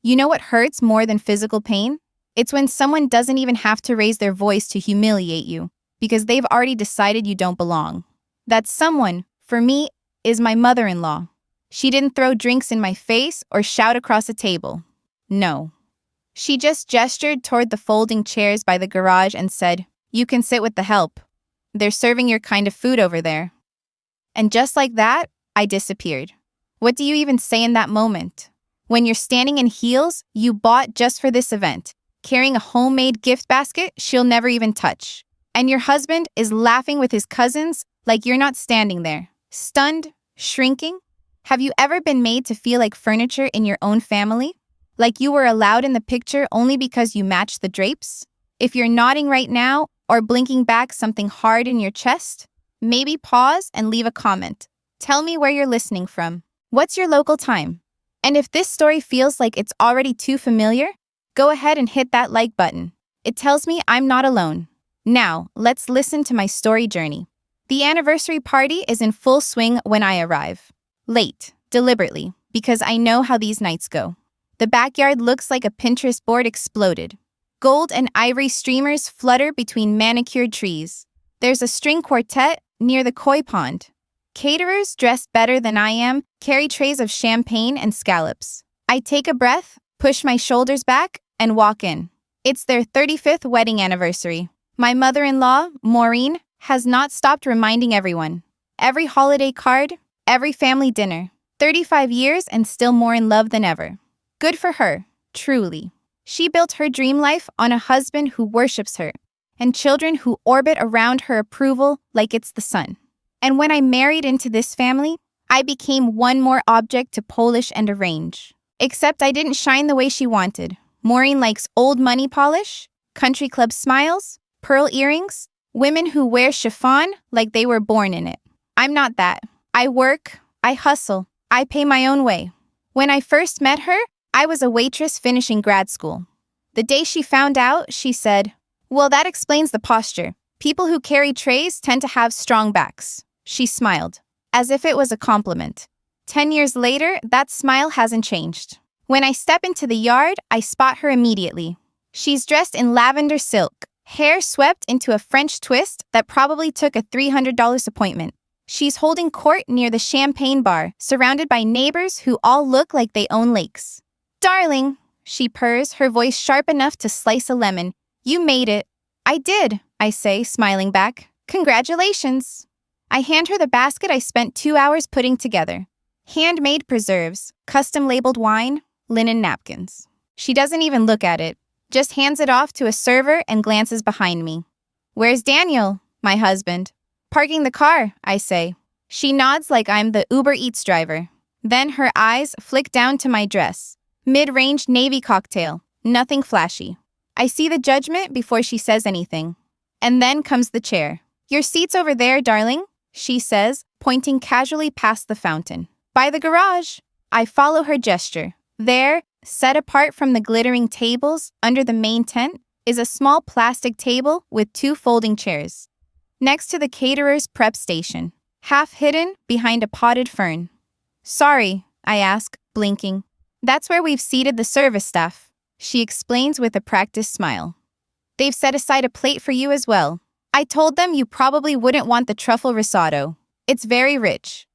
You know what hurts more than physical pain? It's when someone doesn't even have to raise their voice to humiliate you, because they've already decided you don't belong. That someone, for me, is my mother-in-law. She didn't throw drinks in my face or shout across a table. No. She just gestured toward the folding chairs by the garage and said, "You can sit with the help. They're serving your kind of food over there." And just like that, I disappeared. What do you even say in that moment? When you're standing in heels you bought just for this event, carrying a homemade gift basket she'll never even touch, and your husband is laughing with his cousins like you're not standing there, stunned, shrinking? Have you ever been made to feel like furniture in your own family? Like you were allowed in the picture only because you matched the drapes? If you're nodding right now or blinking back something hard in your chest, maybe pause and leave a comment. Tell me where you're listening from. What's your local time? And if this story feels like it's already too familiar, go ahead and hit that like button. It tells me I'm not alone. Now, let's listen to my story journey. The anniversary party is in full swing when I arrive. Late, deliberately, because I know how these nights go. The backyard looks like a Pinterest board exploded. Gold and ivory streamers flutter between manicured trees. There's a string quartet near the koi pond. Caterers, dressed better than I am, carry trays of champagne and scallops. I take a breath, push my shoulders back, and walk in. It's their 35th wedding anniversary. My mother-in-law, Maureen, has not stopped reminding everyone. Every holiday card, every family dinner. 35 years and still more in love than ever. Good for her, truly. She built her dream life on a husband who worships her, and children who orbit around her approval like it's the sun. And when I married into this family, I became one more object to polish and arrange. Except I didn't shine the way she wanted. Maureen likes old money polish, country club smiles, pearl earrings, women who wear chiffon like they were born in it. I'm not that. I work, I hustle, I pay my own way. When I first met her, I was a waitress finishing grad school. The day she found out, she said, "Well, that explains the posture. People who carry trays tend to have strong backs." She smiled, as if it was a compliment. 10 years later, that smile hasn't changed. When I step into the yard, I spot her immediately. She's dressed in lavender silk, hair swept into a French twist that probably took a $300 appointment. She's holding court near the champagne bar, surrounded by neighbors who all look like they own lakes. "Darling," she purrs, her voice sharp enough to slice a lemon. "You made it." "I did," I say, smiling back. "Congratulations." I hand her the basket I spent 2 hours putting together. Handmade preserves, custom-labeled wine, linen napkins. She doesn't even look at it, just hands it off to a server and glances behind me. "Where's Daniel?" My husband. "Parking the car," I say. She nods like I'm the Uber Eats driver. Then her eyes flick down to my dress. Mid-range navy cocktail, nothing flashy. I see the judgment before she says anything. And then comes the chair. "Your seat's over there, darling," she says, pointing casually past the fountain. "By the garage." I follow her gesture. There, set apart from the glittering tables under the main tent, is a small plastic table with 2 folding chairs. Next to the caterer's prep station, half hidden behind a potted fern. "Sorry," I ask, blinking. "That's where we've seated the service staff," she explains with a practiced smile. "They've set aside a plate for you as well. I told them you probably wouldn't want the truffle risotto. It's very rich."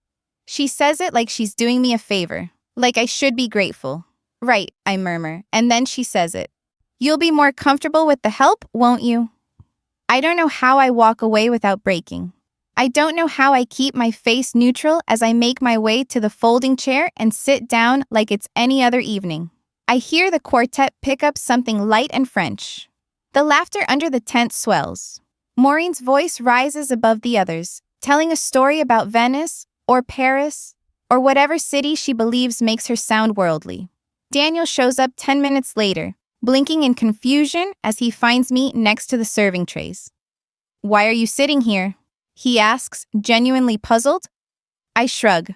She says it like she's doing me a favor, like I should be grateful. "Right," I murmur, and then she says it. "You'll be more comfortable with the help, won't you?" I don't know how I walk away without breaking. I don't know how I keep my face neutral as I make my way to the folding chair and sit down like it's any other evening. I hear the quartet pick up something light and French. The laughter under the tent swells. Maureen's voice rises above the others, telling a story about Venice, or Paris, or whatever city she believes makes her sound worldly. Daniel shows up 10 minutes later, blinking in confusion as he finds me next to the serving trays. "Why are you sitting here?" he asks, genuinely puzzled. I shrug.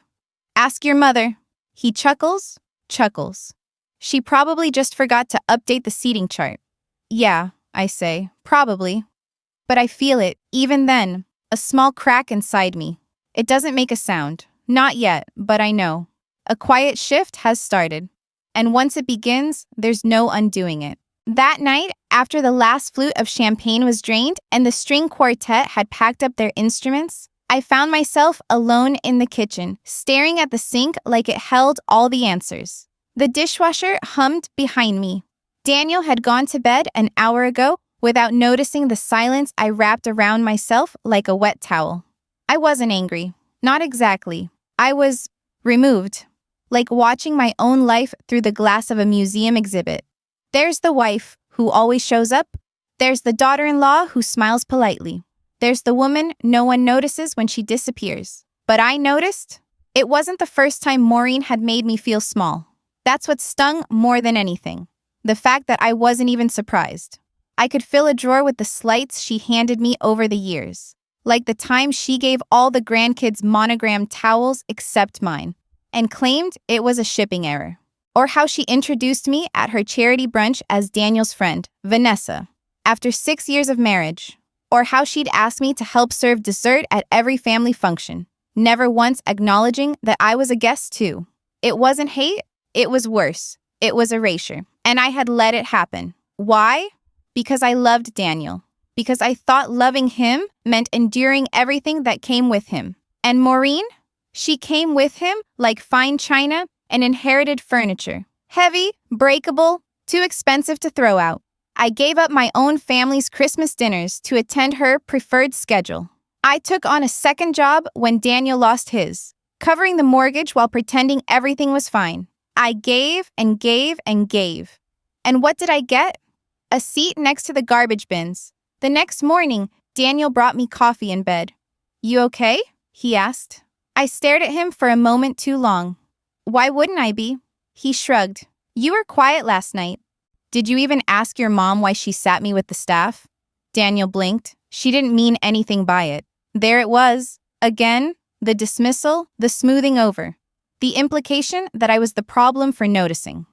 "Ask your mother." He chuckles. She probably just forgot to update the seating chart. "Yeah," I say, "probably." But I feel it, even then, a small crack inside me. It doesn't make a sound. Not yet, but I know. A quiet shift has started. And once it begins, there's no undoing it. That night, after the last flute of champagne was drained and the string quartet had packed up their instruments, I found myself alone in the kitchen, staring at the sink like it held all the answers. The dishwasher hummed behind me. Daniel had gone to bed an hour ago without noticing the silence I wrapped around myself like a wet towel. I wasn't angry. Not exactly. I was removed, like watching my own life through the glass of a museum exhibit. There's the wife, who always shows up. There's the daughter-in-law who smiles politely. There's the woman no one notices when she disappears. But I noticed. It wasn't the first time Maureen had made me feel small. That's what stung more than anything. The fact that I wasn't even surprised. I could fill a drawer with the slights she handed me over the years. Like the time she gave all the grandkids monogrammed towels except mine, and claimed it was a shipping error. Or how she introduced me at her charity brunch as Daniel's friend, Vanessa, after 6 years of marriage. Or how she'd asked me to help serve dessert at every family function, never once acknowledging that I was a guest too. It wasn't hate, it was worse. It was erasure. And I had let it happen. Why? Because I loved Daniel. Because I thought loving him meant enduring everything that came with him. And Maureen? She came with him like fine china and inherited furniture. Heavy, breakable, too expensive to throw out. I gave up my own family's Christmas dinners to attend her preferred schedule. I took on a second job when Daniel lost his, covering the mortgage while pretending everything was fine. I gave and gave and gave. And what did I get? A seat next to the garbage bins. The next morning, Daniel brought me coffee in bed. "You okay?" he asked. I stared at him for a moment too long. Why wouldn't I be? He shrugged. "You were quiet last night. Did you even ask your mom why she sat me with the staff?" Daniel blinked. She didn't mean anything by it. There it was. Again, the dismissal, the smoothing over. The implication that I was the problem for noticing.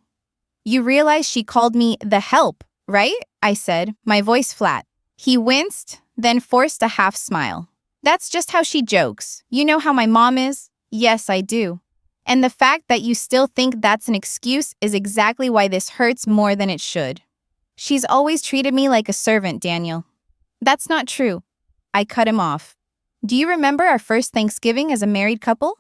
"You realize she called me the help, right?" I said, my voice flat. He winced, then forced a half smile. "That's just how she jokes. You know how my mom is?" "Yes, I do. And the fact that you still think that's an excuse is exactly why this hurts more than it should. She's always treated me like a servant, Daniel." "That's not true." I cut him off. "Do you remember our first Thanksgiving as a married couple?"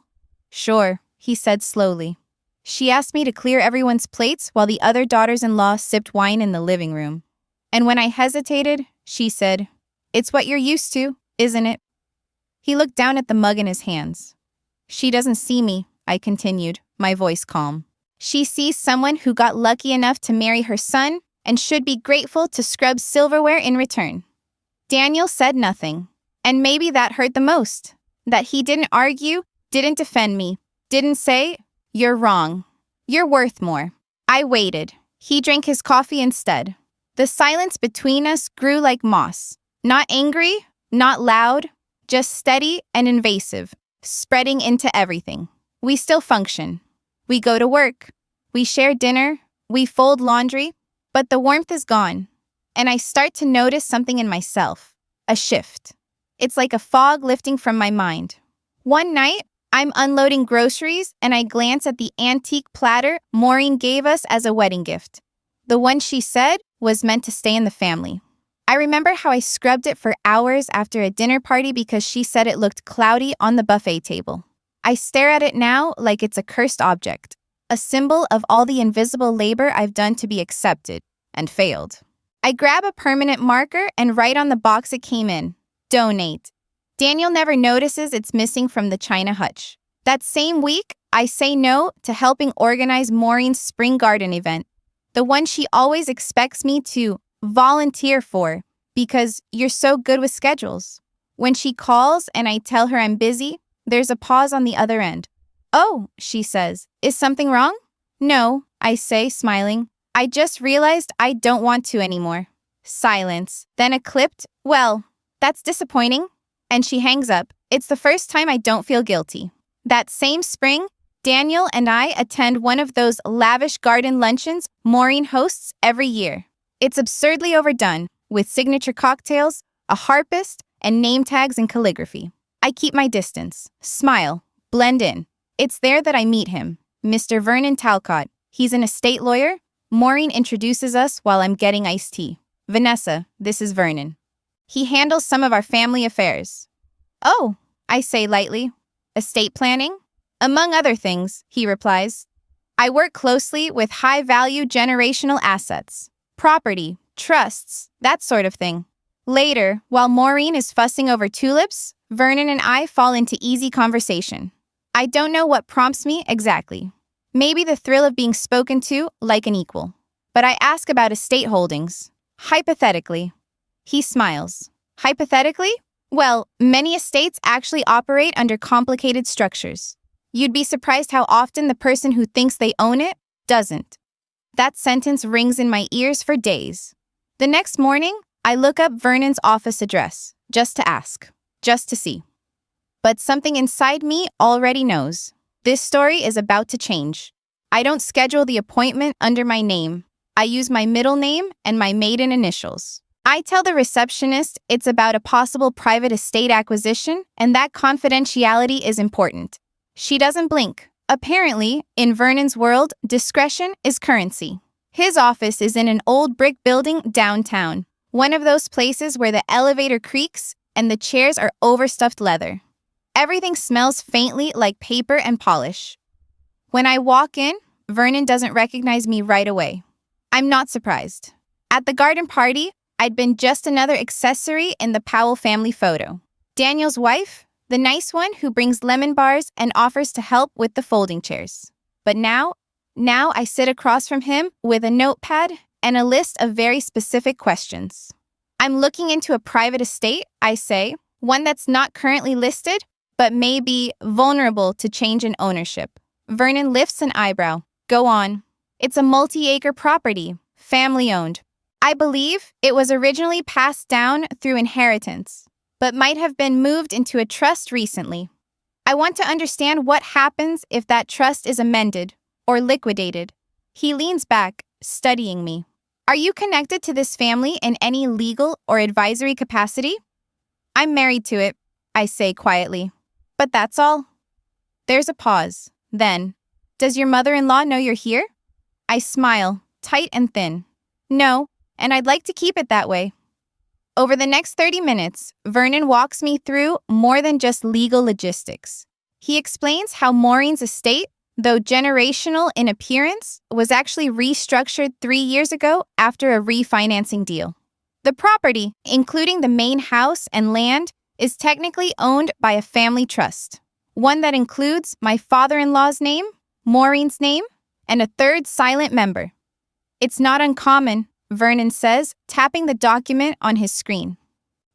"Sure," he said slowly. "She asked me to clear everyone's plates while the other daughters-in-law sipped wine in the living room. And when I hesitated, she said, 'It's what you're used to, isn't it?'" He looked down at the mug in his hands. "She doesn't see me," I continued, my voice calm. "She sees someone who got lucky enough to marry her son and should be grateful to scrub silverware in return." Daniel said nothing. And maybe that hurt the most. That he didn't argue, didn't defend me, didn't say, "You're wrong. You're worth more." I waited. He drank his coffee instead. The silence between us grew like moss. Not angry, not loud, just steady and invasive, spreading into everything. We still function. We go to work. We share dinner. We fold laundry. But the warmth is gone. And I start to notice something in myself. A shift. It's like a fog lifting from my mind. One night, I'm unloading groceries and I glance at the antique platter Maureen gave us as a wedding gift. The one she said was meant to stay in the family. I remember how I scrubbed it for hours after a dinner party because she said it looked cloudy on the buffet table. I stare at it now like it's a cursed object, a symbol of all the invisible labor I've done to be accepted and failed. I grab a permanent marker and write on the box it came in. Donate. Daniel never notices it's missing from the china hutch. That same week, I say no to helping organize Maureen's spring garden event, the one she always expects me to volunteer for because you're so good with schedules. When she calls and I tell her I'm busy, there's a pause on the other end. "Oh," she says, "is something wrong?" "No," I say, smiling. "I just realized I don't want to anymore." Silence, then a clipped, "Well, that's disappointing." And she hangs up. It's the first time I don't feel guilty. That same spring, Daniel and I attend one of those lavish garden luncheons Maureen hosts every year. It's absurdly overdone, with signature cocktails, a harpist, and name tags in calligraphy. I keep my distance, smile, blend in. It's there that I meet him, Mr. Vernon Talcott. He's an estate lawyer. Maureen introduces us while I'm getting iced tea. Vanessa, this is Vernon. He handles some of our family affairs. Oh, I say lightly. Estate planning? Among other things, he replies. I work closely with high-value generational assets, property, trusts, that sort of thing. Later, while Maureen is fussing over tulips, Vernon and I fall into easy conversation. I don't know what prompts me exactly. Maybe the thrill of being spoken to like an equal. But I ask about estate holdings. Hypothetically. He smiles. Hypothetically? Well, many estates actually operate under complicated structures. You'd be surprised how often the person who thinks they own it doesn't. That sentence rings in my ears for days. The next morning, I look up Vernon's office address, just to ask, just to see. But something inside me already knows. This story is about to change. I don't schedule the appointment under my name. I use my middle name and my maiden initials. I tell the receptionist it's about a possible private estate acquisition and that confidentiality is important. She doesn't blink. Apparently, in Vernon's world, discretion is currency. His office is in an old brick building downtown, one of those places where the elevator creaks and the chairs are overstuffed leather. Everything smells faintly like paper and polish. When I walk in, Vernon doesn't recognize me right away. I'm not surprised. At the garden party, I'd been just another accessory in the Powell family photo. Daniel's wife, the nice one who brings lemon bars and offers to help with the folding chairs. But now I sit across from him with a notepad and a list of very specific questions. I'm looking into a private estate, I say, one that's not currently listed, but may be vulnerable to change in ownership. Vernon lifts an eyebrow. Go on. It's a multi-acre property, family-owned. I believe it was originally passed down through inheritance, but might have been moved into a trust recently. I want to understand what happens if that trust is amended or liquidated. He leans back, studying me. Are you connected to this family in any legal or advisory capacity? I'm married to it, I say quietly. But that's all. There's a pause. Then, does your mother-in-law know you're here? I smile, tight and thin. No, and I'd like to keep it that way. Over the next 30 minutes, Vernon walks me through more than just legal logistics. He explains how Maureen's estate, though generational in appearance, was actually restructured 3 years ago after a refinancing deal. The property, including the main house and land, is technically owned by a family trust, one that includes my father-in-law's name, Maureen's name, and a third silent member. It's not uncommon, Vernon says, tapping the document on his screen.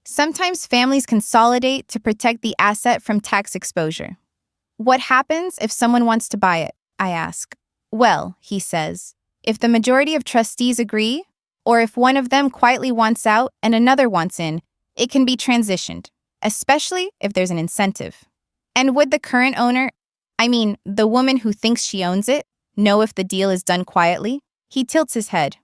Sometimes families consolidate to protect the asset from tax exposure. What happens if someone wants to buy it? I ask. Well, he says, if the majority of trustees agree, or if one of them quietly wants out and another wants in, it can be transitioned, especially if there's an incentive. And would the current owner, the woman who thinks she owns it, know if the deal is done quietly? He tilts his head.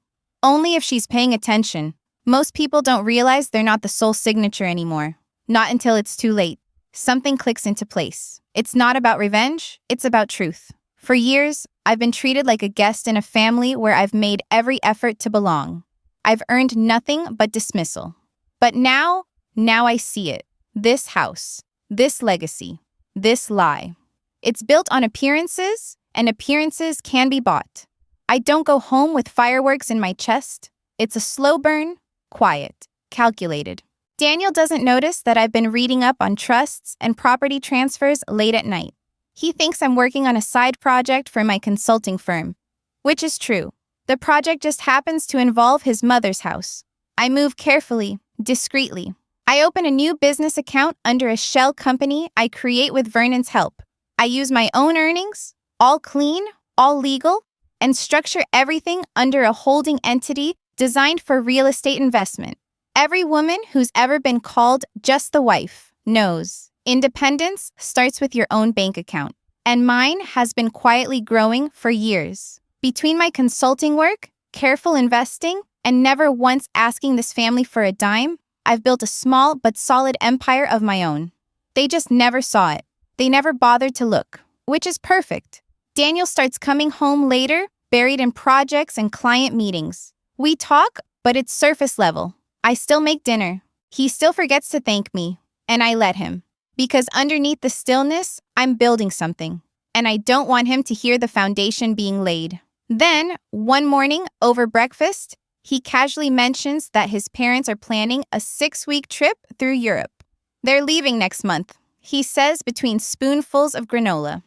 Only if she's paying attention. Most people don't realize they're not the sole signature anymore. Not until it's too late. Something clicks into place. It's not about revenge, it's about truth. For years, I've been treated like a guest in a family where I've made every effort to belong. I've earned nothing but dismissal. But now I see it. This house, this legacy, this lie. It's built on appearances, and appearances can be bought. I don't go home with fireworks in my chest. It's a slow burn, quiet, calculated. Daniel doesn't notice that I've been reading up on trusts and property transfers late at night. He thinks I'm working on a side project for my consulting firm, which is true. The project just happens to involve his mother's house. I move carefully, discreetly. I open a new business account under a shell company I create with Vernon's help. I use my own earnings, all clean, all legal, and structure everything under a holding entity designed for real estate investment. Every woman who's ever been called just the wife knows independence starts with your own bank account, and mine has been quietly growing for years. Between my consulting work, careful investing, and never once asking this family for a dime, I've built a small but solid empire of my own. They just never saw it. They never bothered to look, which is perfect. Daniel starts coming home later, buried in projects and client meetings. We talk, but it's surface level. I still make dinner. He still forgets to thank me, and I let him. Because underneath the stillness, I'm building something, and I don't want him to hear the foundation being laid. Then, one morning, over breakfast, he casually mentions that his parents are planning a 6-week trip through Europe. They're leaving next month, he says between spoonfuls of granola.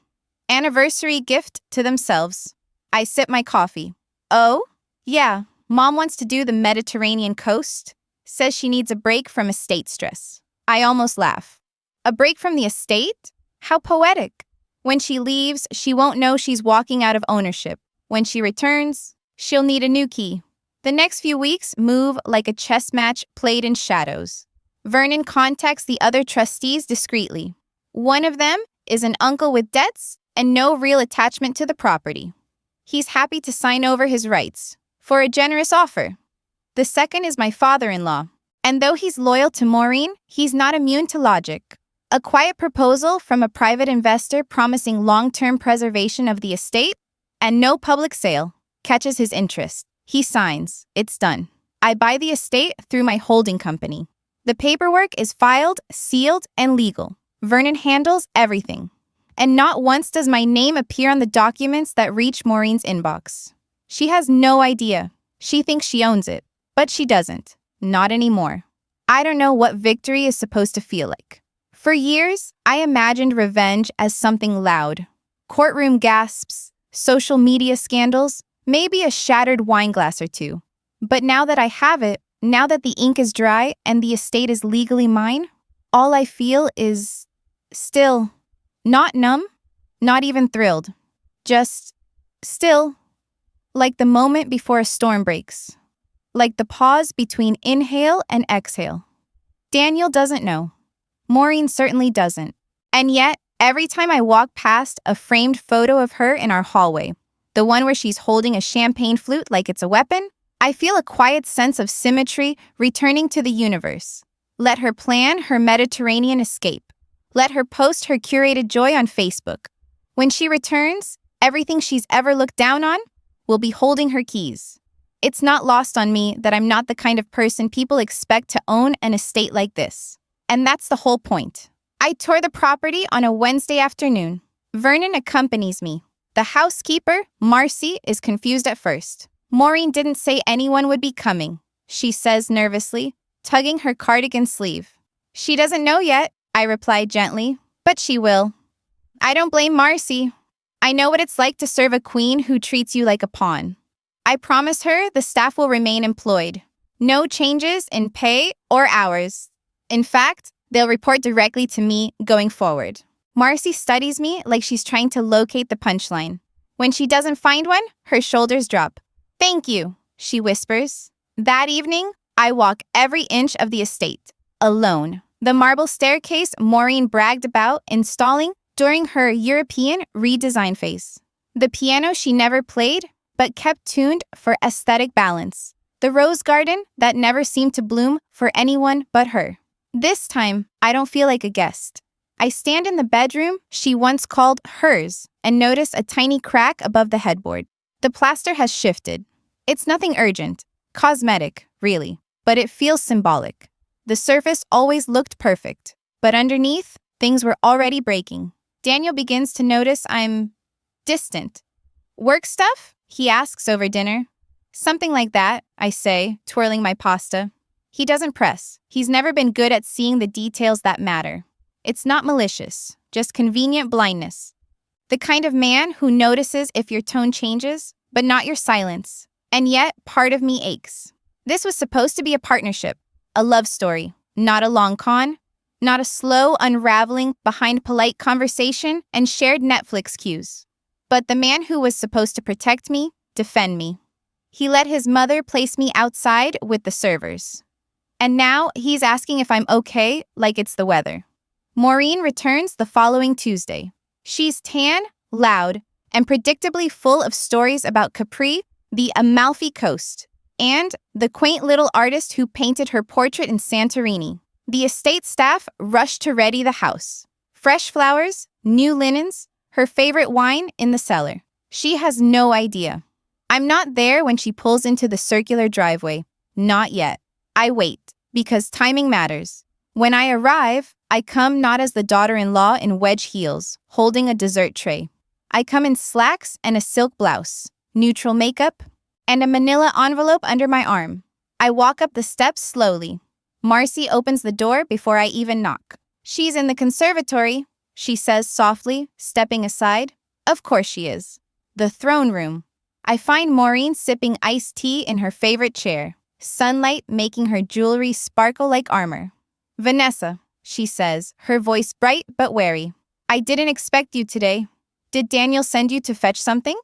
Anniversary gift to themselves. I sip my coffee. Oh? Yeah, Mom wants to do the Mediterranean coast. Says she needs a break from estate stress. I almost laugh. A break from the estate? How poetic. When she leaves, she won't know she's walking out of ownership. When she returns, she'll need a new key. The next few weeks move like a chess match played in shadows. Vernon contacts the other trustees discreetly. One of them is an uncle with debts and no real attachment to the property. He's happy to sign over his rights for a generous offer. The second is my father-in-law, and though he's loyal to Maureen, he's not immune to logic. A quiet proposal from a private investor promising long-term preservation of the estate and no public sale catches his interest. He signs. It's done. I buy the estate through my holding company. The paperwork is filed, sealed, and legal. Vernon handles everything. And not once does my name appear on the documents that reach Maureen's inbox. She has no idea. She thinks she owns it, but she doesn't. Not anymore. I don't know what victory is supposed to feel like. For years, I imagined revenge as something loud. Courtroom gasps, social media scandals, maybe a shattered wine glass or two. But now that I have it, now that the ink is dry and the estate is legally mine, all I feel is still. Not numb, not even thrilled. Just still. Like the moment before a storm breaks. Like the pause between inhale and exhale. Daniel doesn't know. Maureen certainly doesn't. And yet, every time I walk past a framed photo of her in our hallway, the one where she's holding a champagne flute like it's a weapon, I feel a quiet sense of symmetry returning to the universe. Let her plan her Mediterranean escape. Let her post her curated joy on Facebook. When she returns, everything she's ever looked down on will be holding her keys. It's not lost on me that I'm not the kind of person people expect to own an estate like this. And that's the whole point. I tour the property on a Wednesday afternoon. Vernon accompanies me. The housekeeper, Marcy, is confused at first. Maureen didn't say anyone would be coming, she says nervously, tugging her cardigan sleeve. She doesn't know yet, I replied gently, but she will. I don't blame Marcy. I know what it's like to serve a queen who treats you like a pawn. I promise her the staff will remain employed. No changes in pay or hours. In fact, they'll report directly to me going forward. Marcy studies me like she's trying to locate the punchline. When she doesn't find one, her shoulders drop. Thank you, she whispers. That evening, I walk every inch of the estate, alone. The marble staircase Maureen bragged about installing during her European redesign phase. The piano she never played, but kept tuned for aesthetic balance. The rose garden that never seemed to bloom for anyone but her. This time, I don't feel like a guest. I stand in the bedroom she once called hers and notice a tiny crack above the headboard. The plaster has shifted. It's nothing urgent, cosmetic, really, but it feels symbolic. The surface always looked perfect, but underneath, things were already breaking. Daniel begins to notice I'm distant. Work stuff? He asks over dinner. Something like that, I say, twirling my pasta. He doesn't press. He's never been good at seeing the details that matter. It's not malicious, just convenient blindness. The kind of man who notices if your tone changes, but not your silence. And yet, part of me aches. This was supposed to be a partnership, a love story, not a long con, not a slow unraveling behind polite conversation and shared Netflix cues. But the man who was supposed to protect me, defend me. He let his mother place me outside with the servers. And now he's asking if I'm okay, like it's the weather. Maureen returns the following Tuesday. She's tan, loud, and predictably full of stories about Capri, the Amalfi Coast, and the quaint little artist who painted her portrait in Santorini. The estate staff rushed to ready the house. Fresh flowers, new linens, her favorite wine in the cellar. She has no idea. I'm not there when she pulls into the circular driveway. Not yet. I wait, because timing matters. When I arrive, I come not as the daughter-in-law in wedge heels, holding a dessert tray. I come in slacks and a silk blouse, neutral makeup, and a manila envelope under my arm. I walk up the steps slowly. Marcy opens the door before I even knock. She's in the conservatory, she says softly, stepping aside. Of course she is. The throne room. I find Maureen sipping iced tea in her favorite chair, sunlight making her jewelry sparkle like armor. Vanessa, she says, her voice bright but wary. I didn't expect you today. Did Daniel send you to fetch something?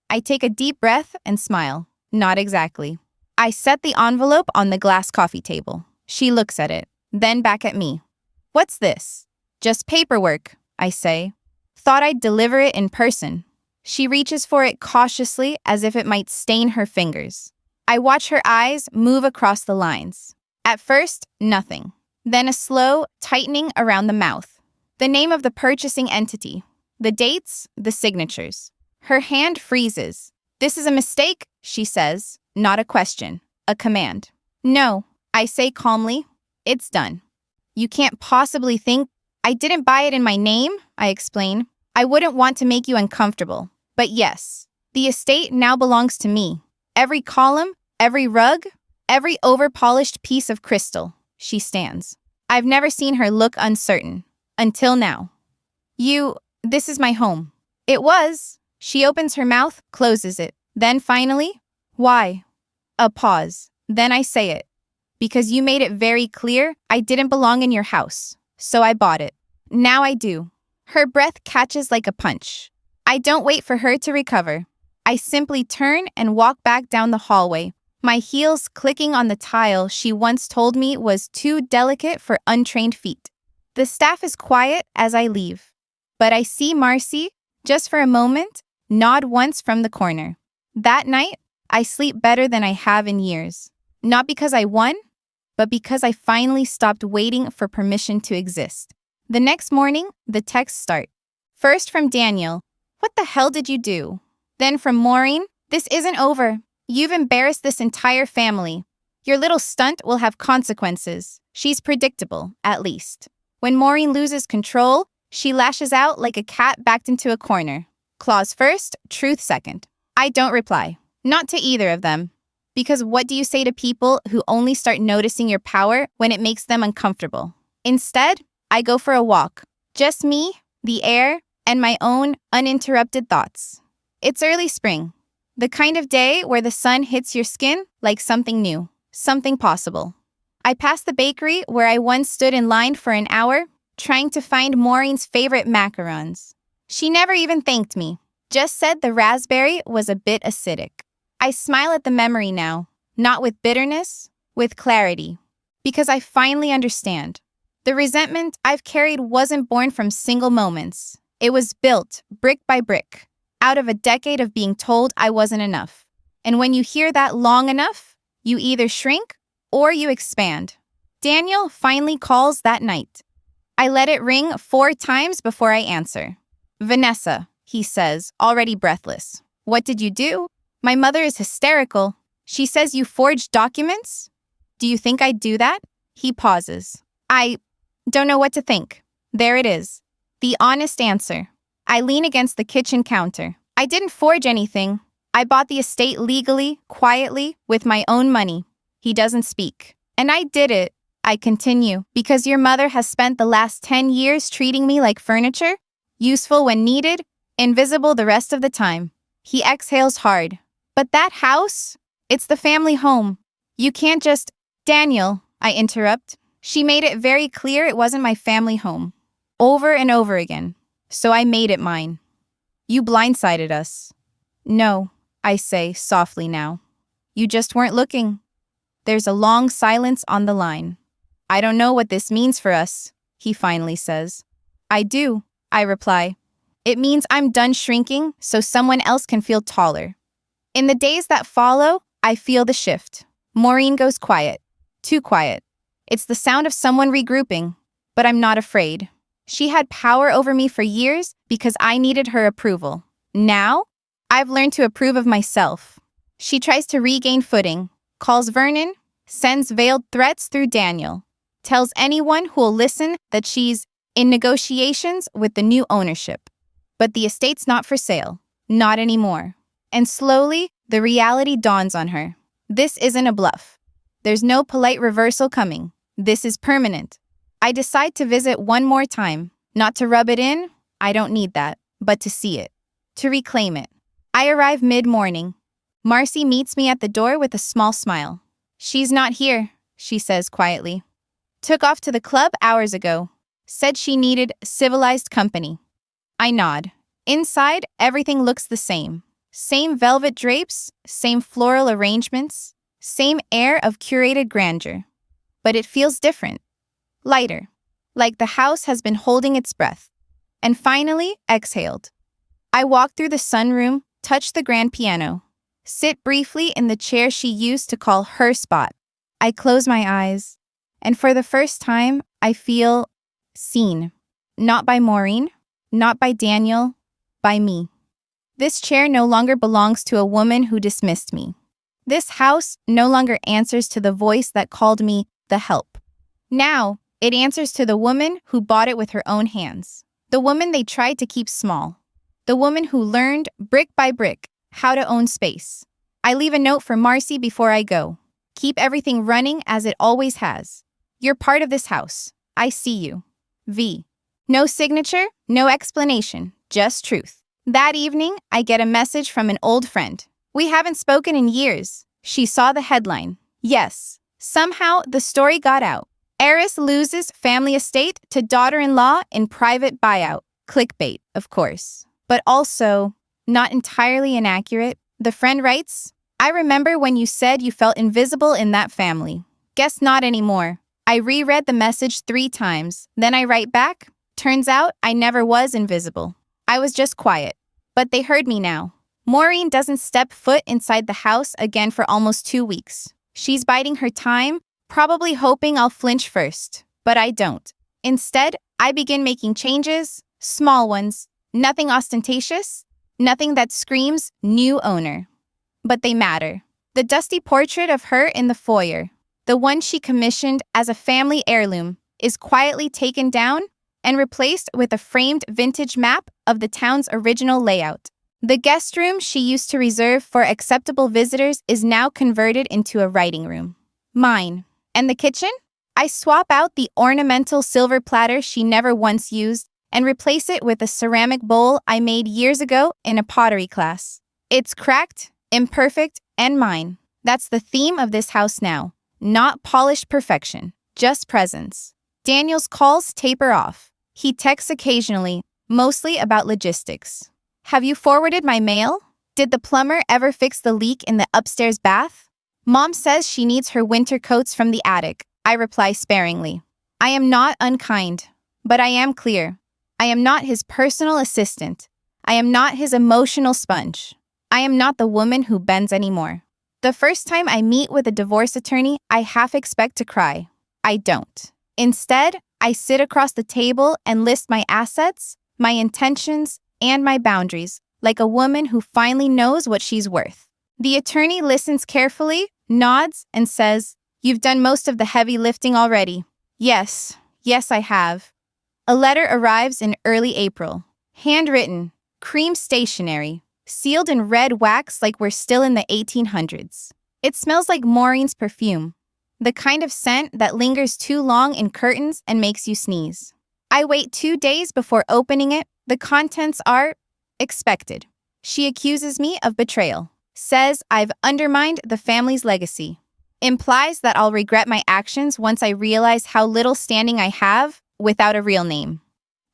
I take a deep breath and smile. Not exactly. I set the envelope on the glass coffee table. She looks at it, then back at me. What's this? Just paperwork, I say. Thought I'd deliver it in person. She reaches for it cautiously as if it might stain her fingers. I watch her eyes move across the lines. At first, nothing. Then a slow tightening around the mouth. The name of the purchasing entity. The dates, the signatures. Her hand freezes. This is a mistake, she says. Not a question, a command. No, I say calmly. It's done. You can't possibly think I didn't buy it in my name, I explain. I wouldn't want to make you uncomfortable. But yes, the estate now belongs to me. Every column, every rug, every over-polished piece of crystal. She stands. I've never seen her look uncertain. Until now. This is my home. It was. She opens her mouth, closes it. Then finally, why? A pause. Then I say it. Because you made it very clear I didn't belong in your house. So I bought it. Now I do. Her breath catches like a punch. I don't wait for her to recover. I simply turn and walk back down the hallway, my heels clicking on the tile she once told me was too delicate for untrained feet. The staff is quiet as I leave, but I see Marcy, just for a moment, nod once from the corner. That night, I sleep better than I have in years. Not because I won, but because I finally stopped waiting for permission to exist. The next morning, the texts start. First from Daniel, "What the hell did you do?" Then from Maureen, "This isn't over. You've embarrassed this entire family. Your little stunt will have consequences." She's predictable, at least. When Maureen loses control, she lashes out like a cat backed into a corner. Claws first, truth second. I don't reply. Not to either of them. Because what do you say to people who only start noticing your power when it makes them uncomfortable? Instead, I go for a walk. Just me, the air, and my own uninterrupted thoughts. It's early spring. The kind of day where the sun hits your skin like something new, something possible. I pass the bakery where I once stood in line for an hour, trying to find Maureen's favorite macarons. She never even thanked me, just said the raspberry was a bit acidic. I smile at the memory now, not with bitterness, with clarity, because I finally understand. The resentment I've carried wasn't born from single moments. It was built, brick by brick, out of a decade of being told I wasn't enough. And when you hear that long enough, you either shrink or you expand. Daniel finally calls that night. I let it ring 4 times before I answer. "Vanessa," he says, already breathless. "What did you do?" "My mother is hysterical. She says you forged documents?" "Do you think I'd do that?" He pauses. I don't know what to think. There it is. The honest answer. I lean against the kitchen counter. I didn't forge anything. I bought the estate legally, quietly, with my own money. He doesn't speak. And I did it, I continue, because your mother has spent the last 10 years treating me like furniture, useful when needed, invisible the rest of the time. He exhales hard. But that house, it's the family home. You can't just... Daniel, I interrupt. She made it very clear it wasn't my family home. Over and over again. So I made it mine. You blindsided us. No, I say softly now. You just weren't looking. There's a long silence on the line. I don't know what this means for us, he finally says. I do, I reply. It means I'm done shrinking so someone else can feel taller. In the days that follow, I feel the shift. Maureen goes quiet. Too quiet. It's the sound of someone regrouping, but I'm not afraid. She had power over me for years because I needed her approval. Now, I've learned to approve of myself. She tries to regain footing, calls Vernon, sends veiled threats through Daniel, tells anyone who'll listen that she's in negotiations with the new ownership. But the estate's not for sale. Not anymore. And slowly, the reality dawns on her. This isn't a bluff. There's no polite reversal coming. This is permanent. I decide to visit one more time. Not to rub it in, I don't need that, but to see it. To reclaim it. I arrive mid-morning. Marcy meets me at the door with a small smile. She's not here, she says quietly. Took off to the club hours ago. Said she needed civilized company. I nod. Inside, everything looks the same. Same velvet drapes, same floral arrangements, same air of curated grandeur. But it feels different. Lighter. Like the house has been holding its breath. And finally, exhaled. I walk through the sunroom, touch the grand piano, sit briefly in the chair she used to call her spot. I close my eyes, and for the first time, I feel seen. Not by Maureen, not by Daniel, by me. This chair no longer belongs to a woman who dismissed me. This house no longer answers to the voice that called me the help. Now, it answers to the woman who bought it with her own hands. The woman they tried to keep small. The woman who learned, brick by brick, how to own space. I leave a note for Marcy before I go. Keep everything running as it always has. You're part of this house. I see you. V. No signature, no explanation, just truth. That evening, I get a message from an old friend. We haven't spoken in years. She saw the headline. Yes, somehow the story got out. Heiress loses family estate to daughter-in-law in private buyout. Clickbait, of course. But also, not entirely inaccurate. The friend writes, I remember when you said you felt invisible in that family. Guess not anymore. I reread the message 3 times. Then I write back. Turns out I never was invisible. I was just quiet. But they heard me now. Maureen doesn't step foot inside the house again for almost 2 weeks. She's biding her time, probably hoping I'll flinch first. But I don't. Instead, I begin making changes, small ones, nothing ostentatious, nothing that screams new owner. But they matter. The dusty portrait of her in the foyer, the one she commissioned as a family heirloom, is quietly taken down and replaced with a framed vintage map of the town's original layout. The guest room she used to reserve for acceptable visitors is now converted into a writing room. Mine. And the kitchen? I swap out the ornamental silver platter she never once used and replace it with a ceramic bowl I made years ago in a pottery class. It's cracked, imperfect, and mine. That's the theme of this house now. Not polished perfection, just presence. Daniel's calls taper off. He texts occasionally, mostly about logistics. Have you forwarded my mail? Did the plumber ever fix the leak in the upstairs bath? Mom says she needs her winter coats from the attic. I reply sparingly. I am not unkind, but I am clear. I am not his personal assistant. I am not his emotional sponge. I am not the woman who bends anymore. The first time I meet with a divorce attorney, I half expect to cry. I don't. Instead, I sit across the table and list my assets, my intentions, and my boundaries, like a woman who finally knows what she's worth. The attorney listens carefully, nods, and says, You've done most of the heavy lifting already. Yes, I have. A letter arrives in early April. Handwritten, cream stationery, sealed in red wax like we're still in the 1800s. It smells like Maureen's perfume. The kind of scent that lingers too long in curtains and makes you sneeze. I wait 2 days before opening it. The contents are expected. She accuses me of betrayal. Says I've undermined the family's legacy. Implies that I'll regret my actions once I realize how little standing I have without a real name.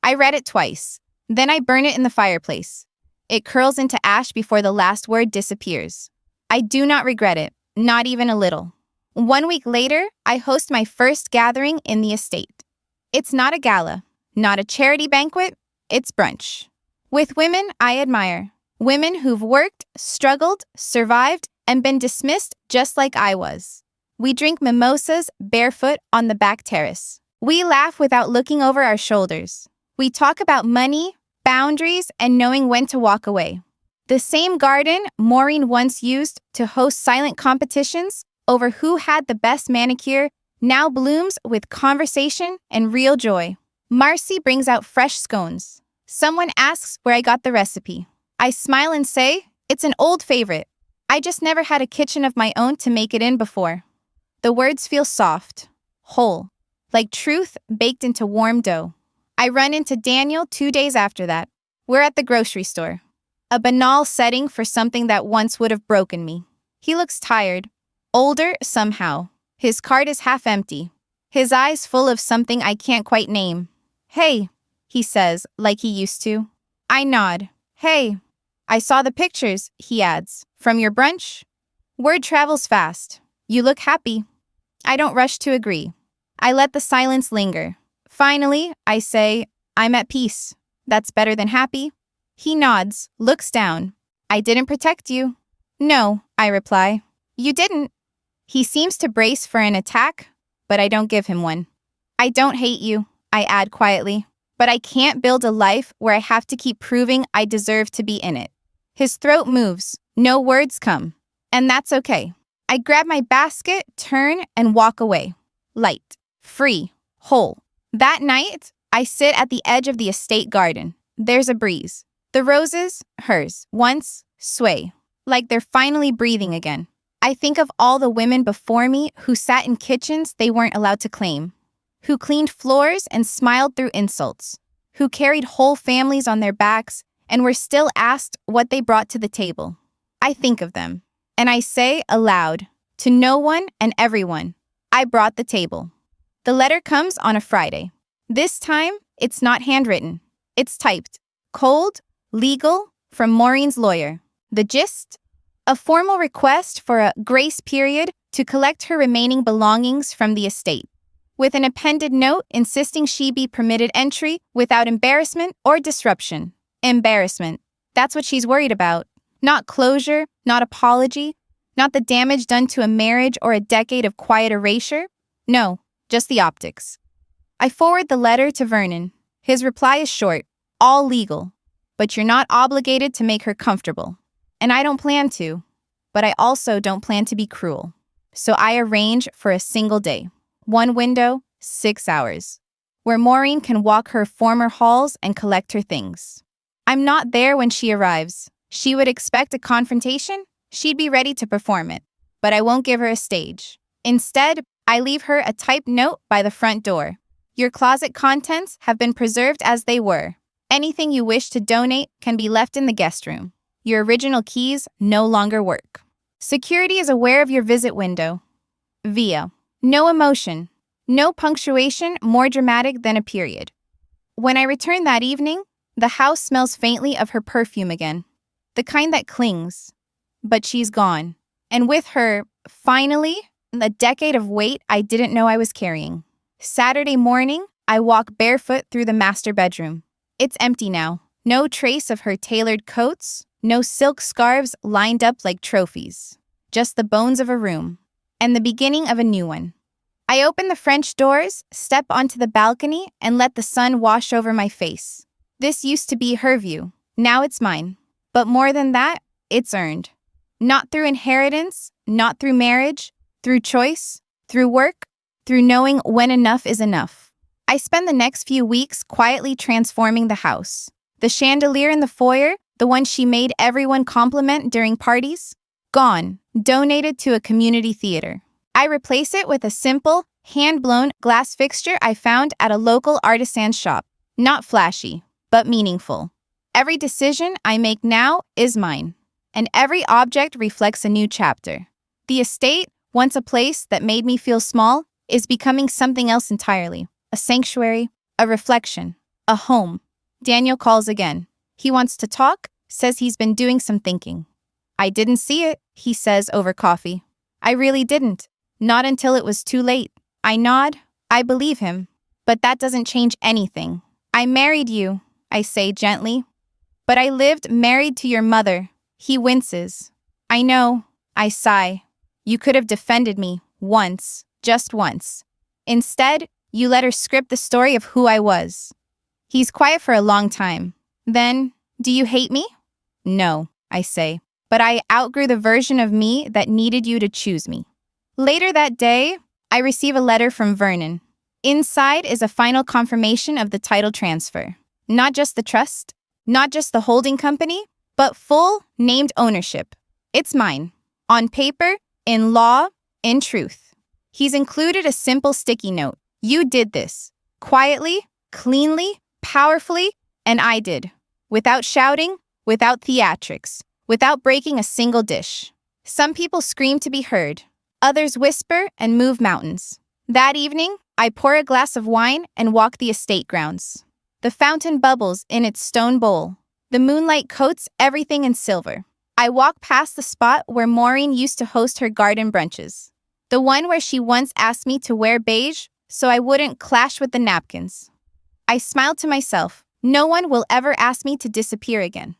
I read it twice. Then I burn it in the fireplace. It curls into ash before the last word disappears. I do not regret it, not even a little. 1 week later, I host my first gathering in the estate. It's not a gala, not a charity banquet, it's brunch. With women I admire. Women who've worked, struggled, survived, and been dismissed just like I was. We drink mimosas barefoot on the back terrace. We laugh without looking over our shoulders. We talk about money, boundaries, and knowing when to walk away. The same garden Maureen once used to host silent competitions over who had the best manicure now blooms with conversation and real joy. Marcy brings out fresh scones. Someone asks where I got the recipe. I smile and say, it's an old favorite. I just never had a kitchen of my own to make it in before. The words feel soft, whole, like truth baked into warm dough. I run into Daniel 2 days after that. We're at the grocery store. A banal setting for something that once would have broken me. He looks tired, older somehow. His cart is half empty, his eyes full of something I can't quite name. Hey, he says, like he used to. I nod. Hey, I saw the pictures, he adds. From your brunch? Word travels fast. You look happy. I don't rush to agree. I let the silence linger. Finally, I say, I'm at peace. That's better than happy. He nods, looks down. I didn't protect you. No, I reply. You didn't. He seems to brace for an attack, but I don't give him one. I don't hate you, I add quietly, but I can't build a life where I have to keep proving I deserve to be in it. His throat moves, no words come, and that's okay. I grab my basket, turn, and walk away. Light, free, whole. That night, I sit at the edge of the estate garden. There's a breeze. The roses, hers, once, sway, like they're finally breathing again. I think of all the women before me who sat in kitchens they weren't allowed to claim, who cleaned floors and smiled through insults, who carried whole families on their backs and were still asked what they brought to the table. I think of them, and I say aloud, to no one and everyone, I brought the table. The letter comes on a Friday. This time, it's not handwritten. It's typed, cold, legal, from Maureen's lawyer. The gist? A formal request for a grace period to collect her remaining belongings from the estate, with an appended note insisting she be permitted entry without embarrassment or disruption. Embarrassment. That's what she's worried about. Not closure, not apology, not the damage done to a marriage or a decade of quiet erasure. No, just the optics. I forward the letter to Vernon. His reply is short, all legal, but you're not obligated to make her comfortable. And I don't plan to, but I also don't plan to be cruel. So I arrange for a single day, one window, 6 hours, where Maureen can walk her former halls and collect her things. I'm not there when she arrives. She would expect a confrontation. She'd be ready to perform it, but I won't give her a stage. Instead, I leave her a typed note by the front door. Your closet contents have been preserved as they were. Anything you wish to donate can be left in the guest room. Your original keys no longer work. Security is aware of your visit window. Via. No emotion. No punctuation more dramatic than a period. When I return that evening, the house smells faintly of her perfume again. The kind that clings. But she's gone. And with her, finally, a decade of weight I didn't know I was carrying. Saturday morning, I walk barefoot through the master bedroom. It's empty now. No trace of her tailored coats, no silk scarves lined up like trophies. Just the bones of a room, and the beginning of a new one. I open the French doors, step onto the balcony, and let the sun wash over my face. This used to be her view. Now it's mine. But more than that, it's earned. Not through inheritance, not through marriage, through choice, through work, through knowing when enough is enough. I spend the next few weeks quietly transforming the house. The chandelier in the foyer, the one she made everyone compliment during parties, gone, donated to a community theater. I replace it with a simple, hand-blown glass fixture I found at a local artisan shop. Not flashy, but meaningful. Every decision I make now is mine, and every object reflects a new chapter. The estate, once a place that made me feel small, is becoming something else entirely. A sanctuary, a reflection, a home. Daniel calls again. He wants to talk, says he's been doing some thinking. I didn't see it, he says over coffee. I really didn't. Not until it was too late. I nod. I believe him. But that doesn't change anything. I married you, I say gently. But I lived married to your mother. He winces. I know. I sigh. You could have defended me once, just once. Instead, you let her script the story of who I was. He's quiet for a long time. Then, do you hate me? No. I say, but I outgrew the version of me that needed you to choose me. Later that day, I receive a letter from Vernon. Inside is a final confirmation of the title transfer. Not just the trust, not just the holding company, but full named ownership. It's mine. On paper, in law, in truth. He's included a simple sticky note. You did this. Quietly, cleanly, powerfully, and I did. Without shouting, without theatrics, without breaking a single dish. Some people scream to be heard. Others whisper and move mountains. That evening, I pour a glass of wine and walk the estate grounds. The fountain bubbles in its stone bowl. The moonlight coats everything in silver. I walk past the spot where Maureen used to host her garden brunches. The one where she once asked me to wear beige so I wouldn't clash with the napkins. I smile to myself. No one will ever ask me to disappear again.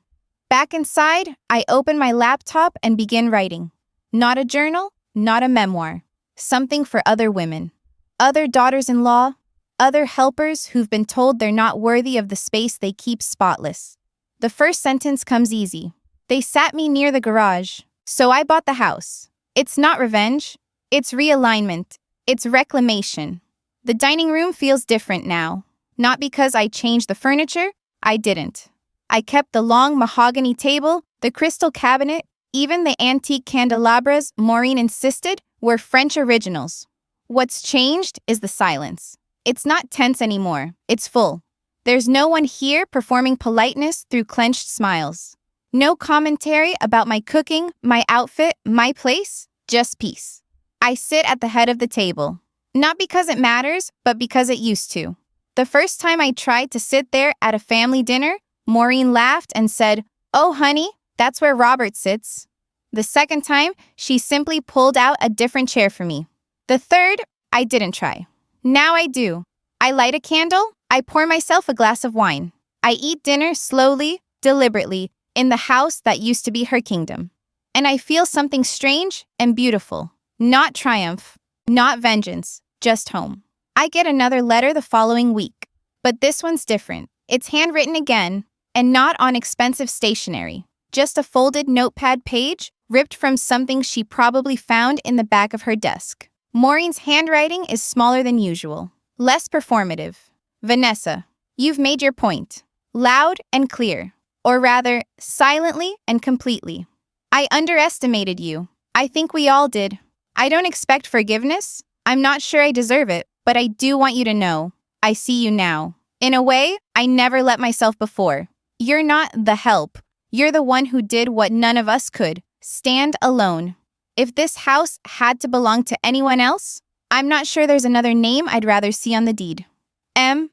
Back inside, I open my laptop and begin writing. Not a journal, not a memoir. Something for other women. Other daughters-in-law. Other helpers who've been told they're not worthy of the space they keep spotless. The first sentence comes easy. They sat me near the garage, so I bought the house. It's not revenge. It's realignment. It's reclamation. The dining room feels different now. Not because I changed the furniture, I didn't. I kept the long mahogany table, the crystal cabinet, even the antique candelabras Maureen insisted were French originals. What's changed is the silence. It's not tense anymore, it's full. There's no one here performing politeness through clenched smiles. No commentary about my cooking, my outfit, my place, just peace. I sit at the head of the table. Not because it matters, but because it used to. The first time I tried to sit there at a family dinner, Maureen laughed and said, "Oh, honey, that's where Robert sits." The second time, she simply pulled out a different chair for me. The third, I didn't try. Now I do. I light a candle, I pour myself a glass of wine. I eat dinner slowly, deliberately, in the house that used to be her kingdom. And I feel something strange and beautiful. Not triumph, not vengeance, just home. I get another letter the following week. But this one's different. It's handwritten again, and not on expensive stationery. Just a folded notepad page, ripped from something she probably found in the back of her desk. Maureen's handwriting is smaller than usual. Less performative. Vanessa, you've made your point. Loud and clear. Or rather, silently and completely. I underestimated you. I think we all did. I don't expect forgiveness. I'm not sure I deserve it, but I do want you to know. I see you now. In a way, I never let myself before. You're not the help. You're the one who did what none of us could. Stand alone. If this house had to belong to anyone else, I'm not sure there's another name I'd rather see on the deed.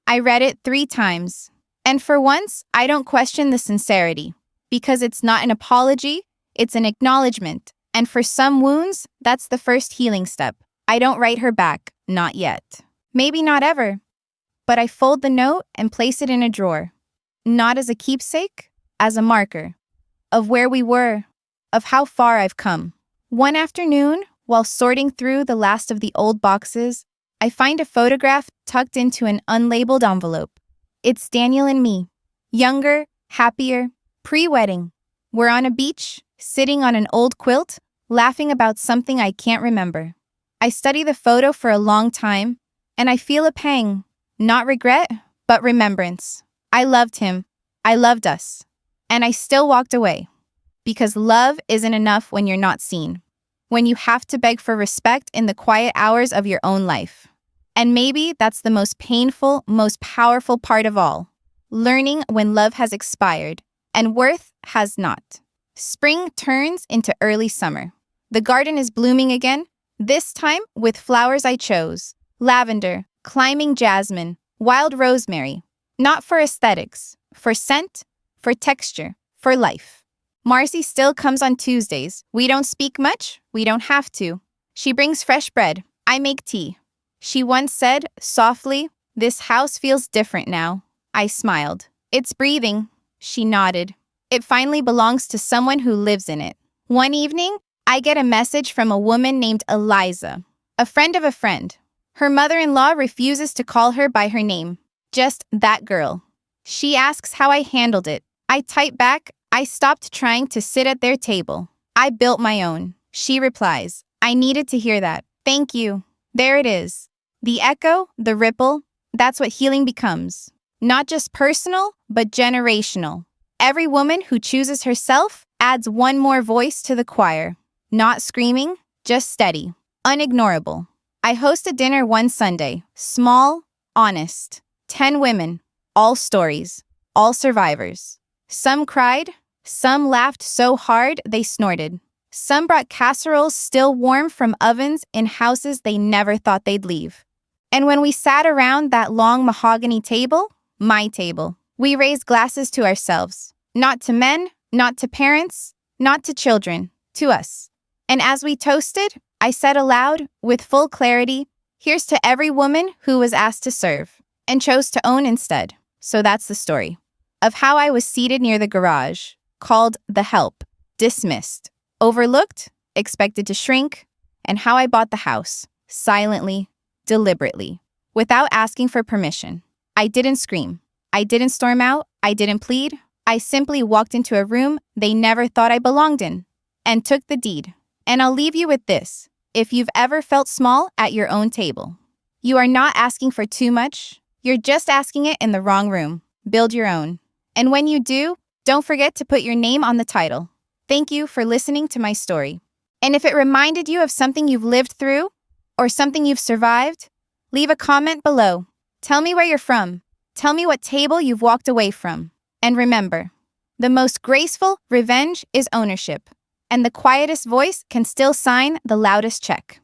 I read it 3 times. And for once, I don't question the sincerity. Because it's not an apology, it's an acknowledgement. And for some wounds, that's the first healing step. I don't write her back, not yet. Maybe not ever. But I fold the note and place it in a drawer. Not as a keepsake, as a marker. Of where we were, of how far I've come. One afternoon, while sorting through the last of the old boxes, I find a photograph tucked into an unlabeled envelope. It's Daniel and me. Younger, happier, pre-wedding. We're on a beach, sitting on an old quilt, laughing about something I can't remember. I study the photo for a long time, and I feel a pang. Not regret, but remembrance. I loved him. I loved us. And I still walked away. Because love isn't enough when you're not seen. When you have to beg for respect in the quiet hours of your own life. And maybe that's the most painful, most powerful part of all. Learning when love has expired, and worth has not. Spring turns into early summer. The garden is blooming again, this time with flowers I chose. Lavender, climbing jasmine, wild rosemary. Not for aesthetics, for scent, for texture, for life. Marcy still comes on Tuesdays. We don't speak much, we don't have to. She brings fresh bread. I make tea. She once said, softly, "This house feels different now." I smiled. "It's breathing." She nodded. It finally belongs to someone who lives in it. One evening, I get a message from a woman named Eliza, a friend of a friend. Her mother-in-law refuses to call her by her name. Just that girl. She asks how I handled it. I type back, I stopped trying to sit at their table. I built my own. She replies, I needed to hear that. Thank you. There it is. The echo, the ripple, that's what healing becomes. Not just personal, but generational. Every woman who chooses herself adds one more voice to the choir. Not screaming, just steady, unignorable. I hosted dinner one Sunday, small, honest. 10 women, all stories, all survivors. Some cried, some laughed so hard they snorted. Some brought casseroles still warm from ovens in houses they never thought they'd leave. And when we sat around that long mahogany table, my table, we raised glasses to ourselves. Not to men, not to parents, not to children, to us. And as we toasted, I said aloud, with full clarity, here's to every woman who was asked to serve and chose to own instead. So that's the story of how I was seated near the garage, called the help, dismissed, overlooked, expected to shrink, and how I bought the house, silently, deliberately, without asking for permission. I didn't scream. I didn't storm out. I didn't plead. I simply walked into a room they never thought I belonged in and took the deed. And I'll leave you with this. If you've ever felt small at your own table, you are not asking for too much. You're just asking it in the wrong room. Build your own. And when you do, don't forget to put your name on the title. Thank you for listening to my story. And if it reminded you of something you've lived through or something you've survived, leave a comment below. Tell me where you're from. Tell me what table you've walked away from. And remember, the most graceful revenge is ownership, and the quietest voice can still sign the loudest check.